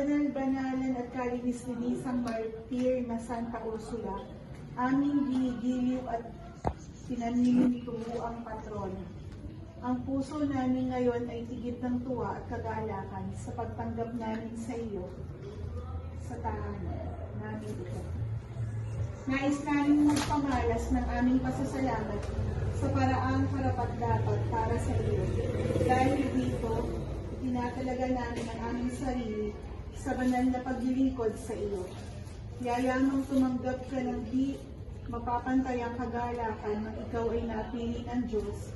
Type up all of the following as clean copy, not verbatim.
kabanal-banalan at kalinis-linisang martir na Santa Ursula, aming ginigiliw at pinaninimutuo ang patron. Ang puso namin ngayon ay tigit ng tuwa at kagalakan sa pagtanggap namin sa iyo sa tahanan namin ito. Nais namin magpamalas ng aming pasasalamat sa paraang karapat-dapat para sa iyo. Dahil dito, tinatalaga namin ang aming sarili sa banal na paglilingkod sa iyo. Yayamang tumanggap ka ng di mapapantayang kagalakan nang ikaw ay napili ng Diyos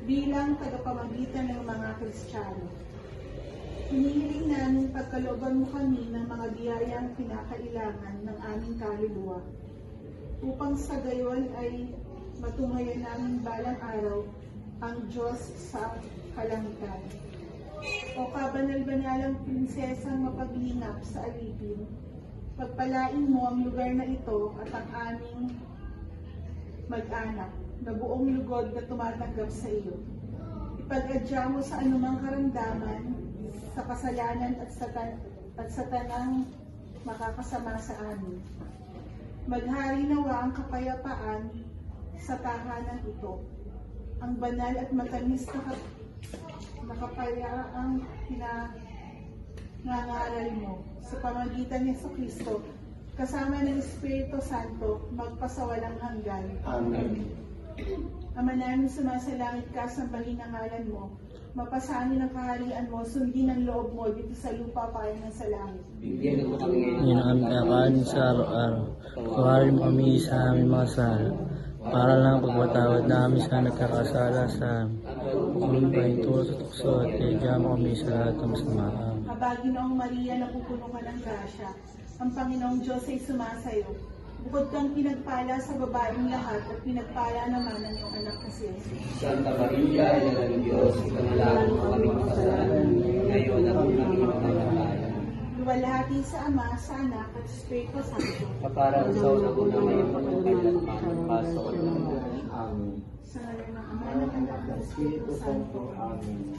bilang tagapamagitan ng mga Kristiyano. Hinihiling namin pagkalooban mo kami ng mga biyayang pinakailangan ng aming kaluluwa, upang sa gayon ay matunghayan namin balang araw ang Diyos sa kalangitan. O kabanal-banalang prinsesang mapaglingap sa alipin, pagpalain mo ang lugar na ito at ang aming mag-anak na buong lugod na tumatanggap sa iyo. Ipag-adya mo sa anumang karamdaman, sa kasalanan at sa tanang makakasama sa amin. Maghari nawa ang kapayapaan sa tahanan ito. Ang banal at matamis na kapayaang pinangangaral mo sa pamagitan ni Kristo, kasama ng Espiritu Santo, magpasawalang hanggan. Amen. Ama namin sumasalangit ka, sambahin ang ngalan mo. Mapasanin ang kaharian mo, sundin ang loob mo dito sa lupa para ng sa langit. Bigyan mo kami ngayon. Ngayon ang aming kakanin sa araw-araw. Kuharin mo kami sa aming mga sala, para lang pagpatawad namin sa nagkakasala sa amin. Huwag tayong tulad sa tukso at kaya mo kami sa lahat ng masama. Kabaginoong Maria, napupuno ka ng grasya. Ang Panginoong Diyos ay sumasayo. Bukod kang pinagpala sa babaeng lahat at pinagpala naman ang iyong anak na si Jesus. Santa Maria, Ina ng Diyos, ipanalangin mo kaming kasalanan, ngayon at ang aming kamatayan. Luwalhati sa Ama, sa Anak, at sa Espiritu Santo. Kaparang sa unang-una ngayon, pagkakailanman, paso at Amen. Sa ngalan ng Ama, ng Anak, at ng Espiritu Santo. Amen.